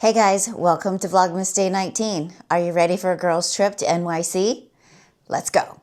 Hey guys, welcome to Vlogmas Day 19. Are you ready for a girls trip to NYC? Let's go.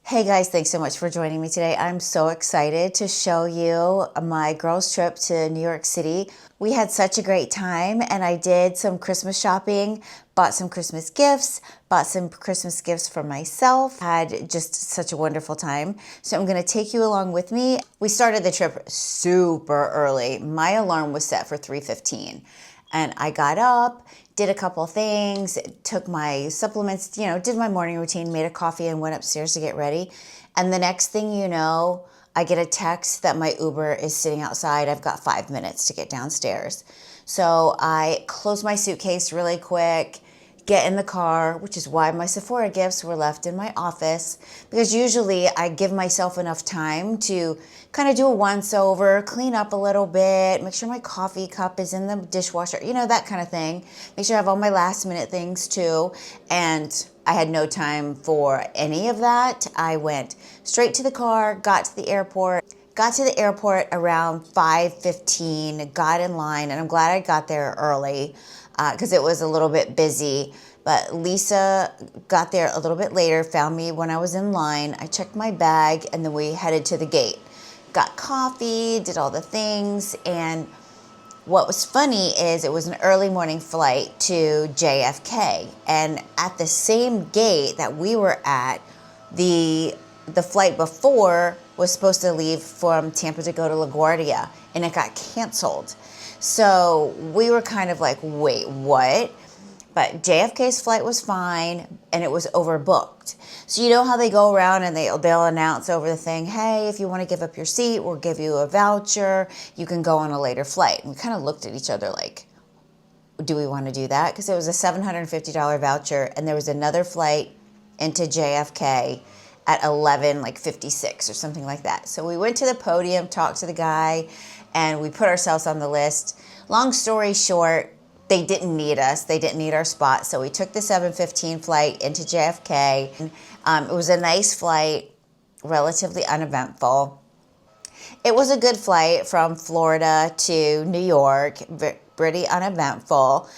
Hey guys, thanks so much for joining me today. I'm so excited to show you my girls trip to New York City. We had such a great time and I did some Christmas shopping, bought some Christmas gifts, bought some Christmas gifts for myself, had just such a wonderful time. So I'm gonna take you along with me. We started the trip super early. My alarm was set for 3:15 and I got up, did a couple things, took my supplements, did my morning routine, made a coffee and went upstairs to get ready. And the next thing you know, I get a text that my Uber is sitting outside. I've got 5 minutes to get downstairs. So I close my suitcase really quick, get in the car, which is why my Sephora gifts were left in my office, because usually I give myself enough time to kind of do a once over, clean up a little bit, make sure my coffee cup is in the dishwasher, that kind of thing. Make sure I have all my last minute things too. And I had no time for any of that. I went straight to the car, got to the airport. Got to the airport around 5:15, got in line, and I'm glad I got there early because it was a little bit busy. But Lisa got there a little bit later, found me when I was in line. I checked my bag, and then we headed to the gate. Got coffee, did all the things, and what was funny is it was an early morning flight to JFK, and at the same gate that we were at, the flight before was supposed to leave from Tampa to go to LaGuardia, and it got canceled. So we were kind of like, wait, what? But JFK's flight was fine, and it was overbooked. So you know how they go around and they'll announce over the thing, hey, if you want to give up your seat, we'll give you a voucher. You can go on a later flight. And we kind of looked at each other like, do we want to do that? Because it was a $750 voucher, and there was another flight into JFK at 11:56 or something like that. So we went to the podium, talked to the guy, and we put ourselves on the list. Long story short, they didn't need us. They didn't need our spot. So we took the 7:15 flight into JFK. It was a nice flight, relatively uneventful. It was a good flight from Florida to New York, pretty uneventful.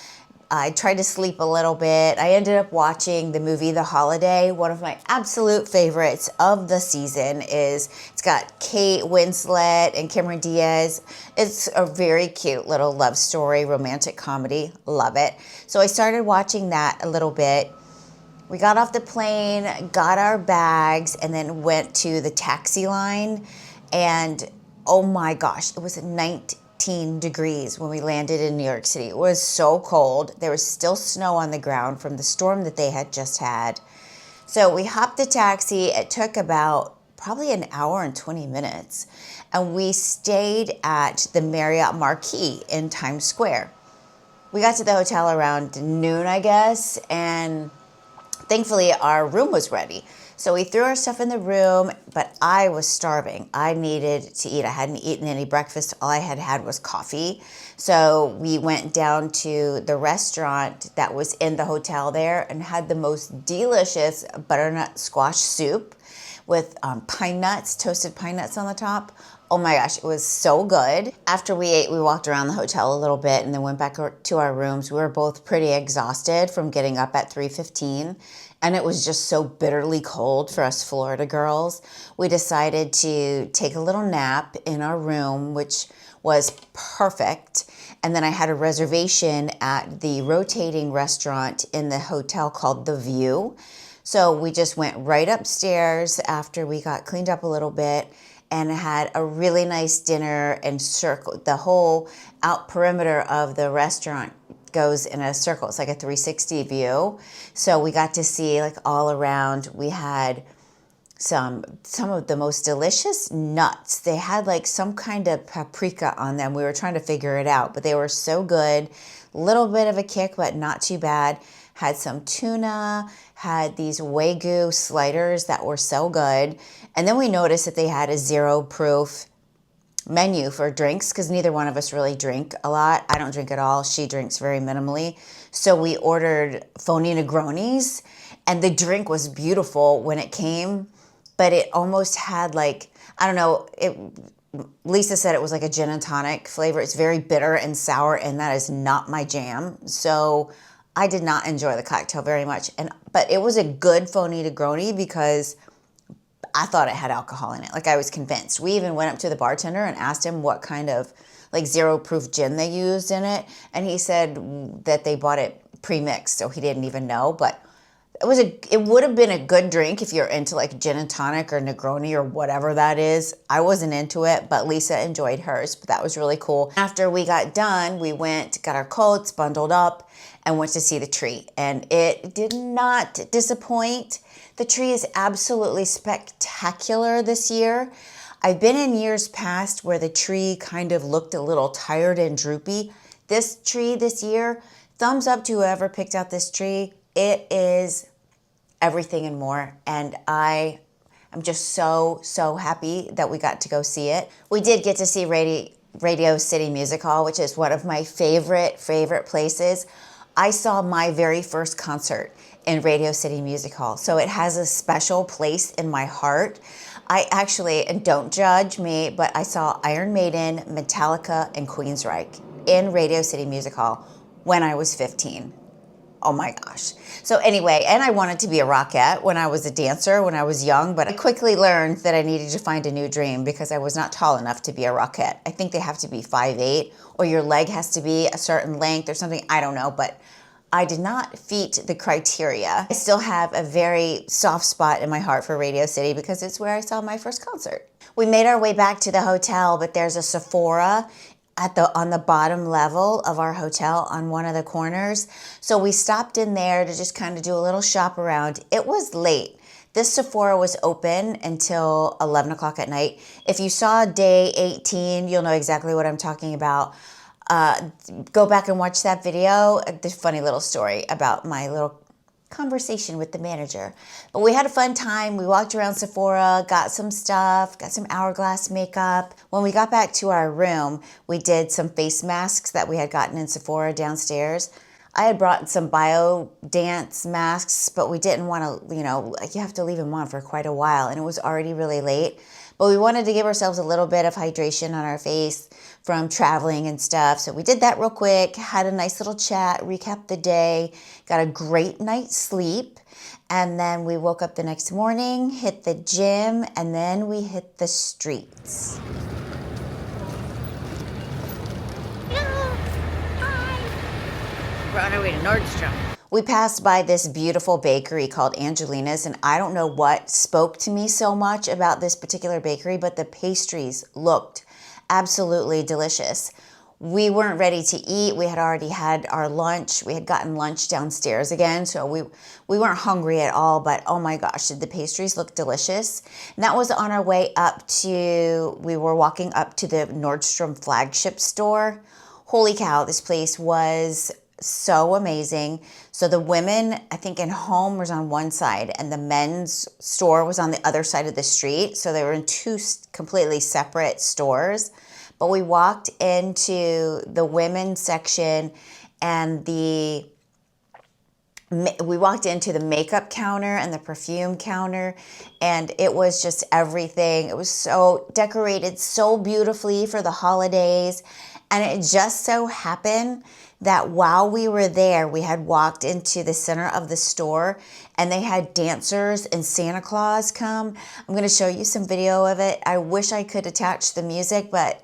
I tried to sleep a little bit. I ended up watching the movie The Holiday. One of my absolute favorites of the season it's got Kate Winslet and Cameron Diaz. It's a very cute little love story, romantic comedy. Love it. So I started watching that a little bit. We got off the plane, got our bags, and then went to the taxi line. And oh my gosh, it was 19 degrees when we landed in New York City. It was so cold. There was still snow on the ground from the storm that they had just had. So we hopped the taxi. It took about probably an hour and 20 minutes. And we stayed at the Marriott Marquis in Times Square. We got to the hotel around noon, I guess, and thankfully our room was ready. So we threw our stuff in the room, but I was starving. I needed to eat. I hadn't eaten any breakfast. All I had had was coffee. So we went down to the restaurant that was in the hotel there and had the most delicious butternut squash soup with pine nuts, toasted pine nuts on the top. Oh my gosh, it was so good. After we ate, we walked around the hotel a little bit and then went back to our rooms. We were both pretty exhausted from getting up at 3:15. And it was just so bitterly cold for us Florida girls. We decided to take a little nap in our room, which was perfect. And then I had a reservation at the rotating restaurant in the hotel called The View. So we just went right upstairs after we got cleaned up a little bit and had a really nice dinner and circle. The whole out perimeter of the restaurant goes in a circle. It's like a 360 view. So we got to see like all around. We had some of the most delicious nuts. They had like some kind of paprika on them. We were trying to figure it out, but they were so good. Little bit of a kick, but not too bad. Had some tuna, had these Wagyu sliders that were so good. And then we noticed that they had a 0 proof menu for drinks because neither one of us really drink a lot. I don't drink at all. She drinks very minimally. So we ordered phony Negronis And the drink was beautiful when it came, but it almost had like, I don't know, Lisa said it was like a gin and tonic flavor. It's very bitter and sour, and that is not my jam. So I did not enjoy the cocktail very much. But it was a good phony Negroni because I thought it had alcohol in it. Like, I was convinced. We even went up to the bartender and asked him what kind of like 0% gin they used in it. And he said that they bought it pre-mixed, so he didn't even know. But it would have been a good drink if you're into like gin and tonic or Negroni or whatever that is. I wasn't into it, but Lisa enjoyed hers, but that was really cool. After we got done, we went, got our coats, bundled up, and went to see the tree. And it did not disappoint. The tree is absolutely spectacular this year. I've been in years past where the tree kind of looked a little tired and droopy. This tree this year, thumbs up to whoever picked out this tree. It is everything and more, and I am just so happy that we got to go see it. We did get to see Radio City Music Hall, which is one of my favorite places. I saw my very first concert in Radio City Music Hall, so it has a special place in my heart. I actually, and don't judge me, but I saw Iron Maiden, Metallica, and Queensryche in Radio City Music Hall when I was 15. Oh my gosh. So anyway, and I wanted to be a rockette when I was a dancer when I was young, but I quickly learned that I needed to find a new dream because I was not tall enough to be a rockette. I think they have to be 5'8", or your leg has to be a certain length or something. I don't know, but I did not meet the criteria. I still have a very soft spot in my heart for Radio City because it's where I saw my first concert. We made our way back to the hotel, but there's a Sephora on the bottom level of our hotel on one of the corners. So we stopped in there to just kind of do a little shop around. It was late. This Sephora was open until 11 o'clock at night. If you saw day 18, you'll know exactly what I'm talking about. Go back and watch that video. The funny little story about my little conversation with the manager. But we had a fun time. We walked around Sephora, got some stuff, got some Hourglass makeup. When we got back to our room, we did some face masks that we had gotten in Sephora downstairs. I had brought some bio dance masks, but we didn't want to, you have to leave them on for quite a while, and it was already really late. But we wanted to give ourselves a little bit of hydration on our face from traveling and stuff. So we did that real quick, had a nice little chat, recapped the day, got a great night's sleep. And then we woke up the next morning, hit the gym, and then we hit the streets. We're on our way to Nordstrom. We passed by this beautiful bakery called Angelina's, and I don't know what spoke to me so much about this particular bakery, but the pastries looked absolutely delicious. We weren't ready to eat. We had already had our lunch. We had gotten lunch downstairs again, so we weren't hungry at all, but oh my gosh, did the pastries look delicious. And that was on our way we were walking up to the Nordstrom flagship store. Holy cow, this place was so amazing. So the women, I think in home was on one side and the men's store was on the other side of the street. So they were in two completely separate stores. But we walked into the women's section and we walked into the makeup counter and the perfume counter, and it was just everything. It was so decorated so beautifully for the holidays. And it just so happened that while we were there, we had walked into the center of the store and they had dancers and Santa Claus come. I'm going to show you some video of it. I wish I could attach the music, but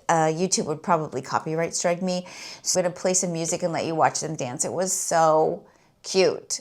YouTube would probably copyright strike me. So I'm going to play some music and let you watch them dance. It was so cute.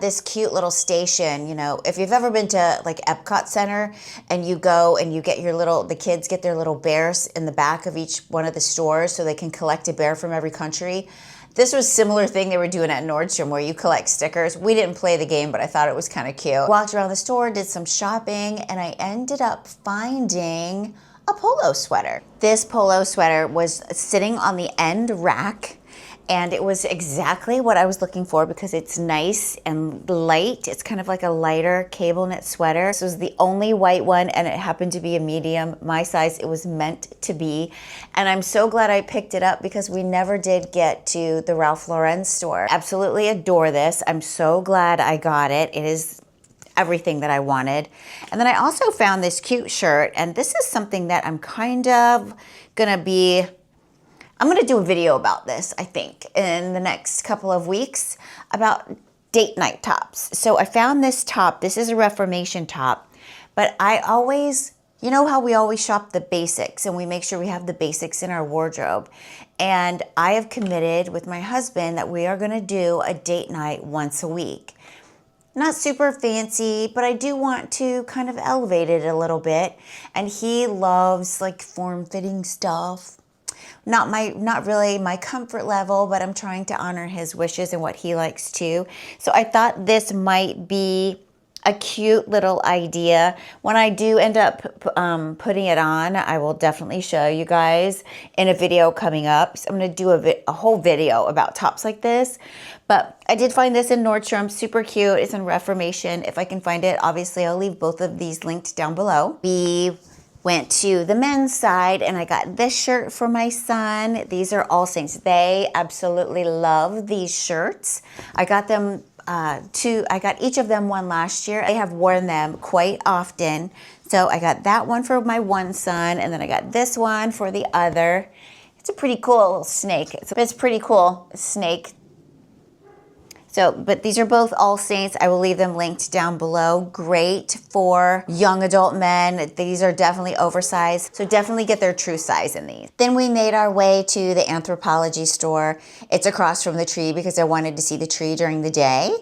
had this cute little station, you know, if you've ever been to like Epcot Center and you go and you get the kids get their little bears in the back of each one of the stores so they can collect a bear from every country. This was a similar thing they were doing at Nordstrom where you collect stickers. We didn't play the game, but I thought it was kind of cute. Walked around the store, did some shopping, and I ended up finding a polo sweater. This polo sweater was sitting on the end rack, and it was exactly what I was looking for because it's nice and light. It's kind of like a lighter cable knit sweater. This was the only white one, and it happened to be a medium, my size. It was meant to be. And I'm so glad I picked it up because we never did get to the Ralph Lauren store. Absolutely adore this. I'm so glad I got it. It is everything that I wanted. And then I also found this cute shirt, and this is something that I'm kind of gonna do a video about this, I think, in the next couple of weeks about date night tops. So I found this top. This is a Reformation top, but I always, you know how we always shop the basics and we make sure we have the basics in our wardrobe. And I have committed with my husband that we are gonna do a date night once a week. Not super fancy, but I do want to kind of elevate it a little bit. And he loves like form-fitting stuff. Not really my comfort level, but I'm trying to honor his wishes and what he likes too. So I thought this might be a cute little idea. When I do end up putting it on, I will definitely show you guys in a video coming up. So I'm gonna do a whole video about tops like this. But I did find this in Nordstrom, super cute. It's in Reformation. If I can find it, obviously I'll leave both of these linked down below. We went to the men's side and I got this shirt for my son. These are All Saints. They absolutely love these shirts. I got them I got each of them one last year. I have worn them quite often. So I got that one for my one son, and then I got this one for the other. It's a pretty cool little snake. It's pretty cool snake. So, but these are both All Saints. I will leave them linked down below. Great for young adult men. These are definitely oversized, so definitely get their true size in these. Then we made our way to the Anthropologie store. It's across from the tree because I wanted to see the tree during the day.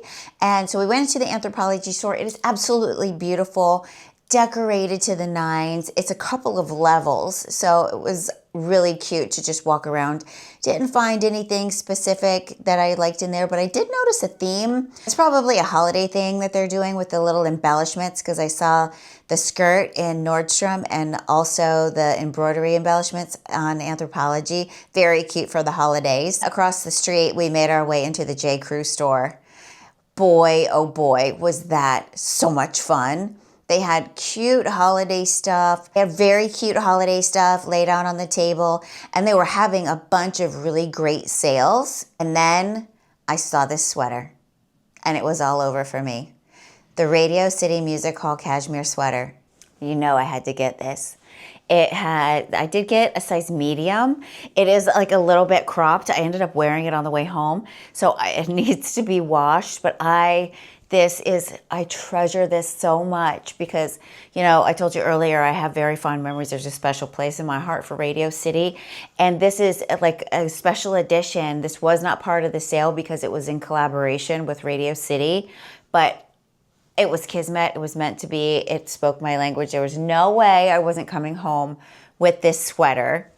And so we went to the Anthropologie store. It is absolutely beautiful, decorated to the nines. It's a couple of levels, so it was really cute to just walk around. Didn't find anything specific that I liked in there, but I did notice a theme. It's probably a holiday thing that they're doing with the little embellishments, because I saw the skirt in Nordstrom and also the embroidery embellishments on Anthropologie. Very cute for the holidays. Across the street, we made our way into the J. Crew store. Boy, oh boy, was that so much fun. They had cute holiday stuff. They had very cute holiday stuff laid out on the table, and they were having a bunch of really great sales. And then I saw this sweater, and it was all over for me. The Radio City Music Hall cashmere sweater. You know I had to get this. I did get a size medium. It is like a little bit cropped. I ended up wearing it on the way home, so it needs to be washed, but I treasure this so much because, you know, I told you earlier I have very fond memories. There's a special place in my heart for Radio City. And this is like a special edition. This was not part of the sale because it was in collaboration with Radio City, but it was kismet. It was meant to be. It spoke my language. There was no way I wasn't coming home with this sweater.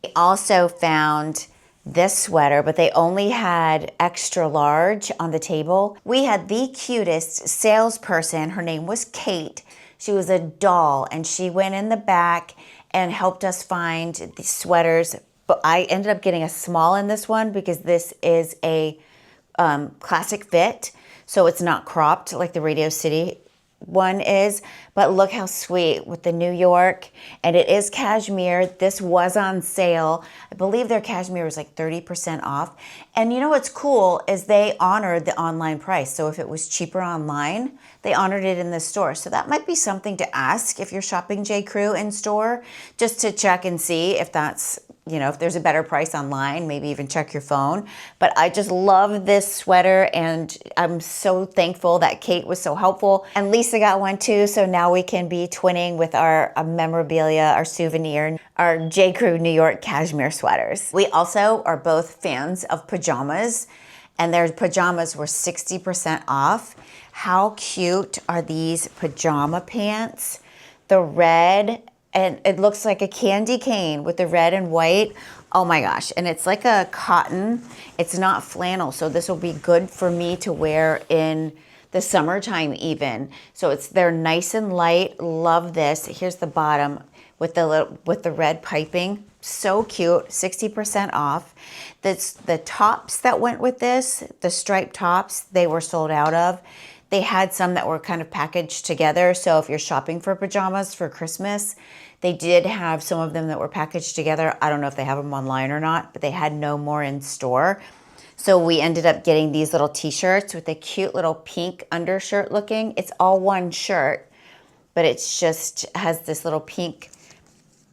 I also found this sweater, but they only had extra large on the table. We had the cutest salesperson. Her name was Kate. She was a doll, and she went in the back and helped us find the sweaters. But I ended up getting a small in this one because this is a classic fit, so it's not cropped like the Radio City one is, but look how sweet with the New York, and it is cashmere. This was on sale. I believe their cashmere was like 30% off. And you know what's cool is they honored the online price. So if it was cheaper online, they honored it in the store. So that might be something to ask if you're shopping J. Crew in store, just to check and see if that's, you know, if there's a better price online, maybe even check your phone. But I just love this sweater, and I'm so thankful that Kate was so helpful. And Lisa got one too, so now we can be twinning with our memorabilia, our souvenir, our J. Crew New York cashmere sweaters. We also are both fans of pajamas. and their pajamas were 60% off. How cute are these pajama pants? The red, and it looks like a candy cane with the red and white. Oh my gosh, and it's like a cotton. It's not flannel, so this will be good for me to wear in the summertime even. So they're nice and light. Love this. Here's the bottom with the red piping. So cute, 60% off. The tops that went with this, the striped tops, they were sold out of. They had some that were kind of packaged together. So if you're shopping for pajamas for Christmas, they did have some of them that were packaged together. I don't know if they have them online or not, but they had no more in store. So we ended up getting these little t-shirts with a cute little pink undershirt looking. It's all one shirt, but it's just has this little pink,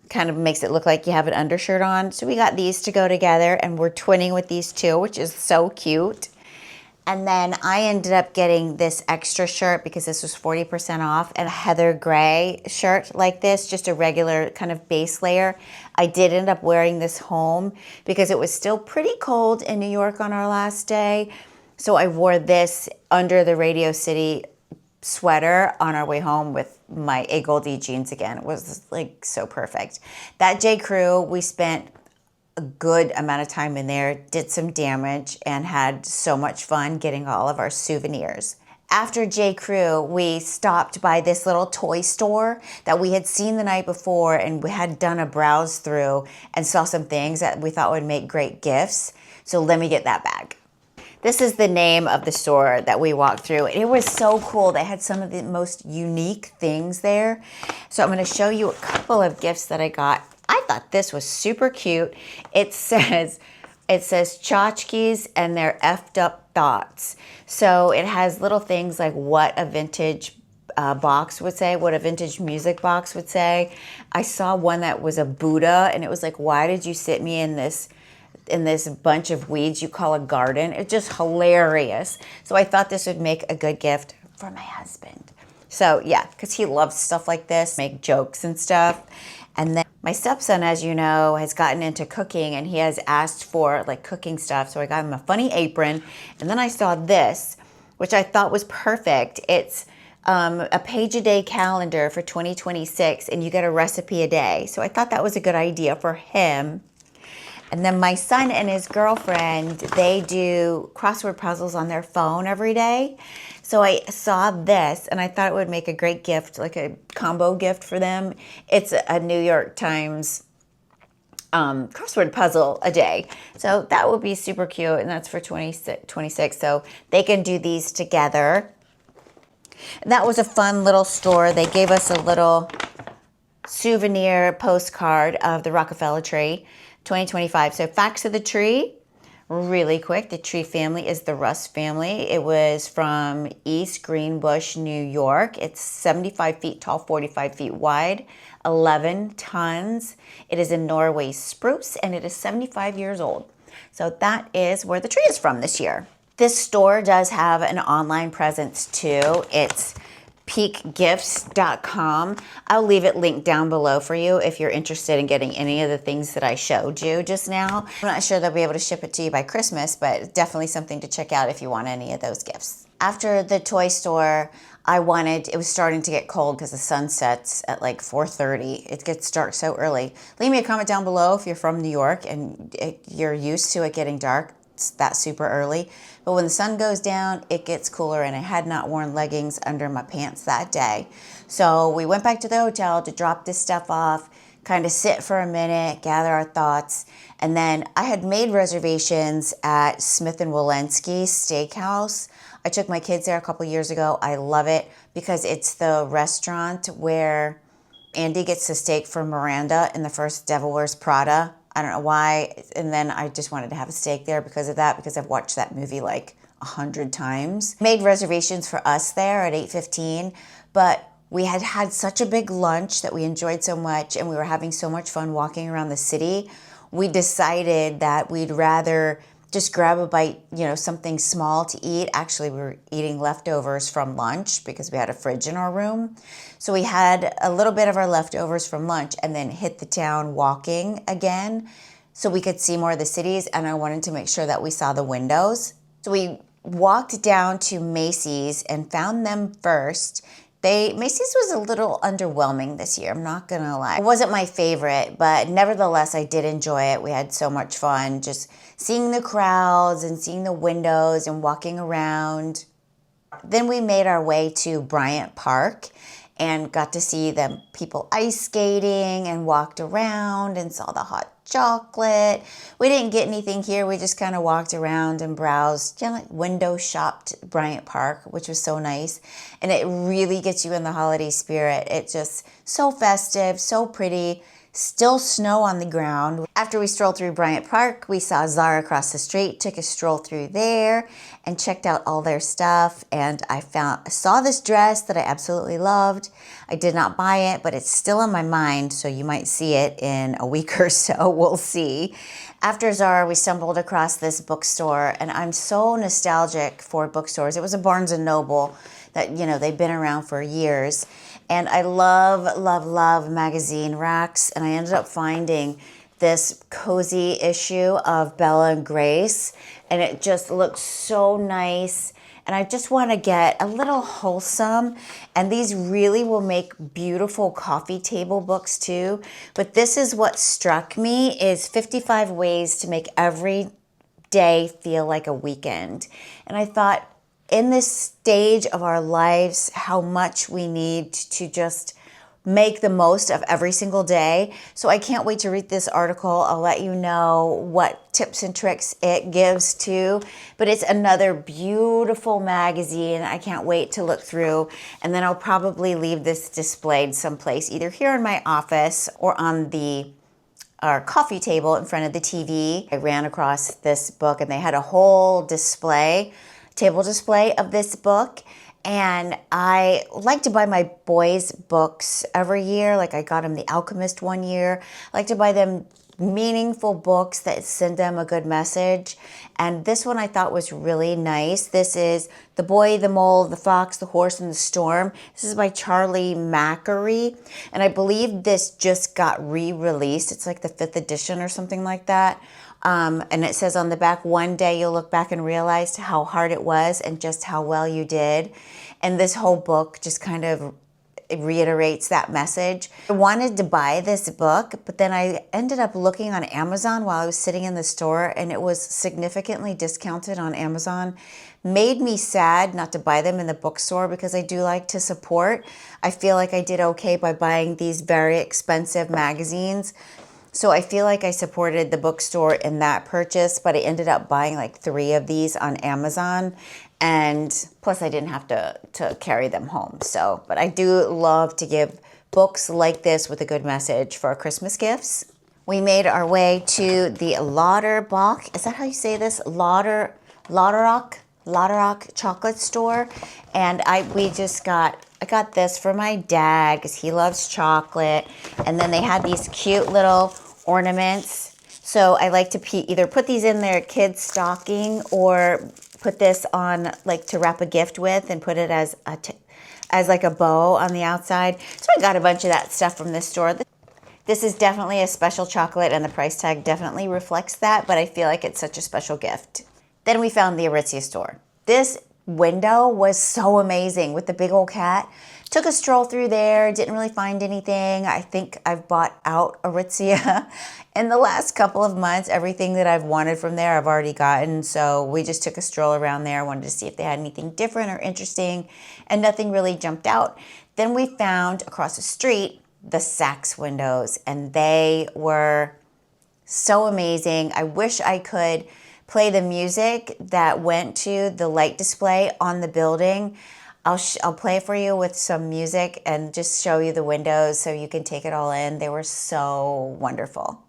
kind of makes it look like you have an undershirt on. So we got these to go together, and we're twinning with these two, which is so cute. And then I ended up getting this extra shirt because this was 40% off, and a heather gray shirt like this, just a regular kind of base layer. I did end up wearing this home because it was still pretty cold in New York on our last day. So I wore this under the Radio City sweater on our way home with my A Goldie jeans again. It was like so perfect. That J. Crew, we spent a good amount of time in there, did some damage, and had so much fun getting all of our souvenirs. After J. Crew, we stopped by this little toy store that we had seen the night before, and we had done a browse through and saw some things that we thought would make great gifts. So let me get that bag. This is the name of the store that we walked through. It was so cool. They had some of the most unique things there. So I'm going to show you a couple of gifts that I got. I thought this was super cute. It says tchotchkes and their effed up thoughts. So it has little things like what a vintage box would say, what a vintage music box would say. I saw one that was a Buddha, and it was like, why did you sit me in this bunch of weeds you call a garden? It's just hilarious. So I thought this would make a good gift for my husband. So yeah, because he loves stuff like this, make jokes and stuff. And then my stepson, as you know, has gotten into cooking, and he has asked for like cooking stuff. So I got him a funny apron. And then I saw this, which I thought was perfect. It's a page-a-day calendar for 2026, and you get a recipe a day. So I thought that was a good idea for him. And then my son and his girlfriend, they do crossword puzzles on their phone every day. So I saw this, and I thought it would make a great gift, like a combo gift for them. It's a New York Times crossword puzzle a day. So that would be super cute, and that's for 26. So they can do these together. And that was a fun little store. They gave us a little souvenir postcard of the Rockefeller tree, 2025. So facts of the tree, really quick. The tree family is the Rust family. It was from East Greenbush, New York. It's 75 feet tall, 45 feet wide, 11 tons. It is a Norway spruce, and it is 75 years old. So that is where the tree is from this year. This store does have an online presence too. It's peakgifts.com. I'll leave it linked down below for you if you're interested in getting any of the things that I showed you just now. I'm not sure they'll be able to ship it to you by Christmas, but definitely something to check out if you want any of those gifts. After the toy store, it was starting to get cold because the sun sets at like 4:30. It gets dark so early. Leave me a comment down below if you're from New York and you're used to it getting dark. It's that super early. But when the sun goes down, it gets cooler, and I had not worn leggings under my pants that day. So we went back to the hotel to drop this stuff off, kind of sit for a minute, gather our thoughts. And then I had made reservations at Smith & Wollensky's Steakhouse. I took my kids there a couple years ago. I love it because it's the restaurant where Andy gets the steak from Miranda in the first Devil Wears Prada. I don't know why. And then I just wanted to have a steak there because of that, because I've watched that movie like 100 times. Made reservations for us there at 8:15, but we had had such a big lunch that we enjoyed so much, and we were having so much fun walking around the city. We decided that we'd rather just grab a bite, something small to eat. Actually, we were eating leftovers from lunch because we had a fridge in our room. So we had a little bit of our leftovers from lunch and then hit the town walking again so we could see more of the cities. And I wanted to make sure that we saw the windows. So we walked down to Macy's and found them first. Macy's was a little underwhelming this year, I'm not gonna lie. It wasn't my favorite, but nevertheless, I did enjoy it. We had so much fun just seeing the crowds and seeing the windows and walking around. Then we made our way to Bryant Park and got to see the people ice skating and walked around and saw the hot chocolate. We didn't get anything here. We just kind of walked around and browsed, like window shopped Bryant Park, which was so nice. And it really gets you in the holiday spirit. It's just so festive, so pretty. Still snow on the ground. After we strolled through Bryant Park, we saw Zara across the street, took a stroll through there and checked out all their stuff. And I saw this dress that I absolutely loved. I did not buy it, but it's still in my mind, so you might see it in a week or so. We'll see. After Zara, we stumbled across this bookstore, and I'm so nostalgic for bookstores. It was a Barnes & Noble that, they've been around for years. And I love, love, love magazine racks. And I ended up finding this cozy issue of Bella and Grace. And it just looks so nice. And I just want to get a little wholesome. And these really will make beautiful coffee table books too. But this is what struck me, is 55 ways to make every day feel like a weekend. And I thought, in this stage of our lives, how much we need to just make the most of every single day. So I can't wait to read this article. I'll let you know what tips and tricks it gives too. But it's another beautiful magazine. I can't wait to look through. And then I'll probably leave this displayed someplace, either here in my office or on our coffee table in front of the TV. I ran across this book and they had a whole table display of this book, and I like to buy my boys books every year. Like I got him The Alchemist one year. I like to buy them meaningful books that send them a good message, and this one I thought was really nice. This is The Boy, the Mole, the Fox, the Horse, and the Storm. This is by Charlie Macquarie, and I believe this just got re-released. It's like the 5th edition or something like that. And it says on the back, one day you'll look back and realize how hard it was and just how well you did. And this whole book just kind of reiterates that message. I wanted to buy this book, but then I ended up looking on Amazon while I was sitting in the store, and it was significantly discounted on Amazon. Made me sad not to buy them in the bookstore because I do like to support. I feel like I did okay by buying these very expensive magazines. So I feel like I supported the bookstore in that purchase, but I ended up buying like 3 of these on Amazon. And plus I didn't have to carry them home. So, but I do love to give books like this with a good message for Christmas gifts. We made our way to the Lauterbach, is that how you say this? Lauterbach chocolate store. And I got this for my dad because he loves chocolate. And then they had these cute little ornaments. So I like to either put these in their kids' stocking or put this on, like, to wrap a gift with and put it as like a bow on the outside. So I got a bunch of that stuff from this store. This is definitely a special chocolate, and the price tag definitely reflects that, but I feel like it's such a special gift. Then we found the Aritzia store. This window was so amazing with the big old cat. Took a stroll through there, didn't really find anything. I think I've bought out Aritzia in the last couple of months. Everything that I've wanted from there, I've already gotten. So we just took a stroll around there, wanted to see if they had anything different or interesting, and nothing really jumped out. Then we found across the street the Saks windows, and they were so amazing. I wish I could play the music that went to the light display on the building. I'll play it for you with some music and just show you the windows so you can take it all in. They were so wonderful.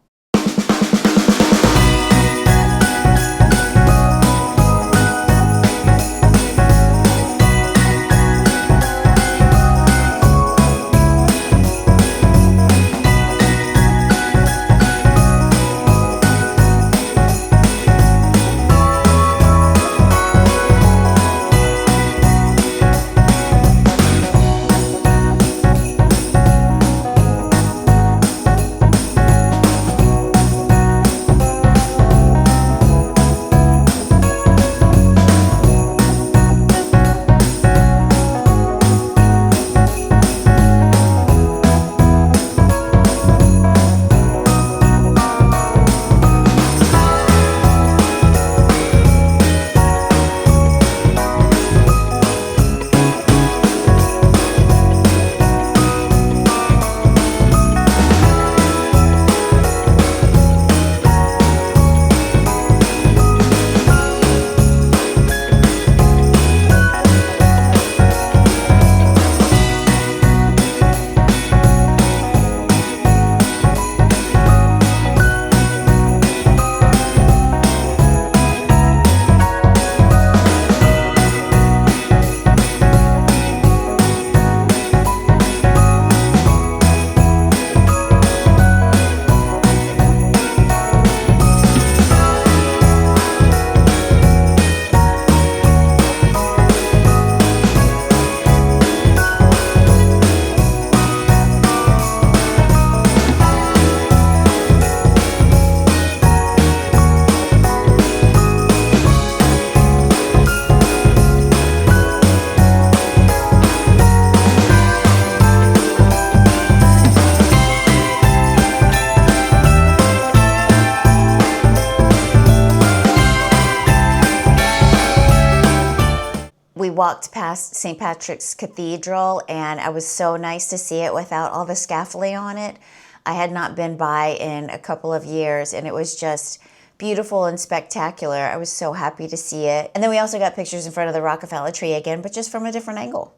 walked past St. Patrick's Cathedral, and it was so nice to see it without all the scaffolding on it. I had not been by in a couple of years, and it was just beautiful and spectacular. I was so happy to see it. And then we also got pictures in front of the Rockefeller tree again, but just from a different angle.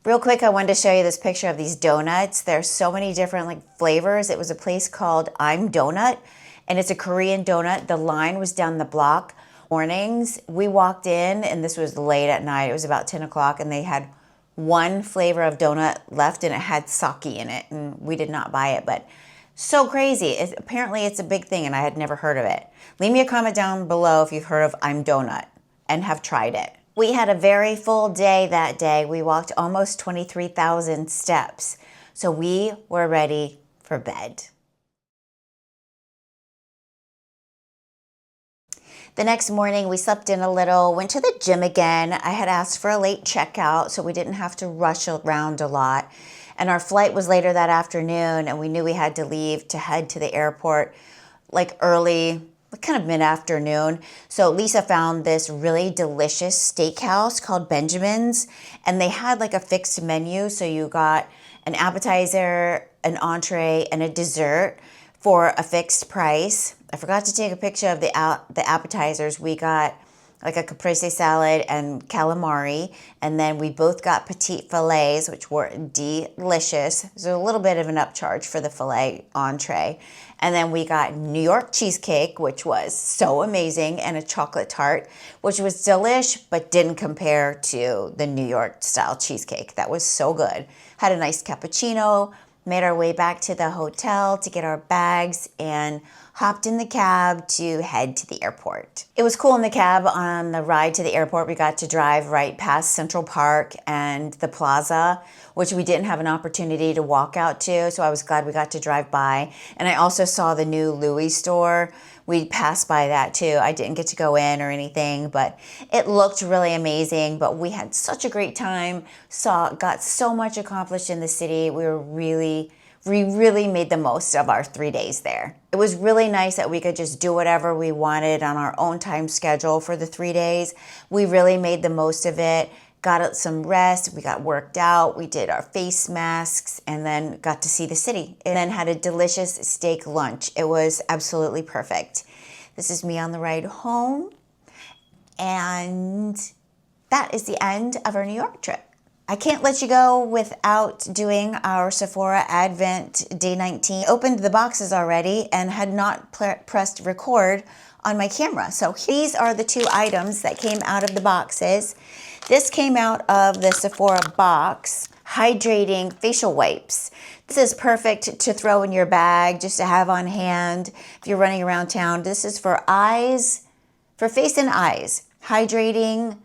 Real quick, I wanted to show you this picture of these donuts. There's so many different flavors. It was a place called I'm Donut, and it's a Korean donut. The line was down the block. Mornings, we walked in, and this was late at night. It was about 10 o'clock, and they had one flavor of donut left, and it had sake in it, and we did not buy it, but so crazy. Apparently, it's a big thing, and I had never heard of it. Leave me a comment down below if you've heard of I'm Donut and have tried it. We had a very full day that day. We walked almost 23,000 steps, so we were ready for bed. The next morning, we slept in a little, went to the gym again. I had asked for a late checkout, so we didn't have to rush around a lot. And our flight was later that afternoon, and we knew we had to leave to head to the airport like early, kind of mid-afternoon. So Lisa found this really delicious steakhouse called Benjamin's, and they had like a fixed menu. So you got an appetizer, an entree, and a dessert for a fixed price. I forgot to take a picture of the appetizers. We got like a caprese salad and calamari, and then we both got petite fillets, which were delicious. There's a little bit of an upcharge for the filet entree. And then we got New York cheesecake, which was so amazing, and a chocolate tart, which was delish, but didn't compare to the New York style cheesecake. That was so good. Had a nice cappuccino, made our way back to the hotel to get our bags, and hopped in the cab to head to the airport. It was cool in the cab. On the ride to the airport, we got to drive right past Central Park and the plaza, which we didn't have an opportunity to walk out to, so I was glad we got to drive by. And I also saw the new Louis store. We passed by that too. I didn't get to go in or anything, but it looked really amazing. But we had such a great time, got so much accomplished in the city. We really made the most of our 3 days there. It was really nice that we could just do whatever we wanted on our own time schedule for the 3 days. We really made the most of it, got some rest, we got worked out, we did our face masks, and then got to see the city. And then had a delicious steak lunch. It was absolutely perfect. This is me on the ride home, and that is the end of our New York trip. I can't let you go without doing our Sephora Advent Day 19. Opened the boxes already and had not pressed record on my camera. So these are the two items that came out of the boxes. This came out of the Sephora box, hydrating facial wipes. This is perfect to throw in your bag, just to have on hand if you're running around town. This is for eyes, for face and eyes, hydrating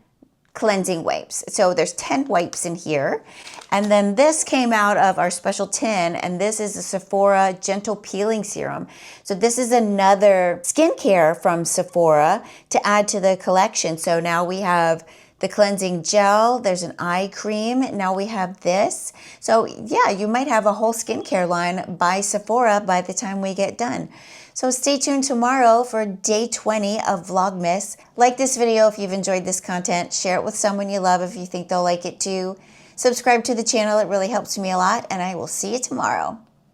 cleansing wipes. So there's 10 wipes in here. And then this came out of our special tin, and this is the Sephora Gentle Peeling Serum. So this is another skincare from Sephora to add to the collection. So now we have the cleansing gel, there's an eye cream, now we have this. So yeah, you might have a whole skincare line by Sephora by the time we get done. So stay tuned tomorrow for day 20 of Vlogmas. Like this video if you've enjoyed this content. Share it with someone you love if you think they'll like it too. Subscribe to the channel, it really helps me a lot, and I will see you tomorrow.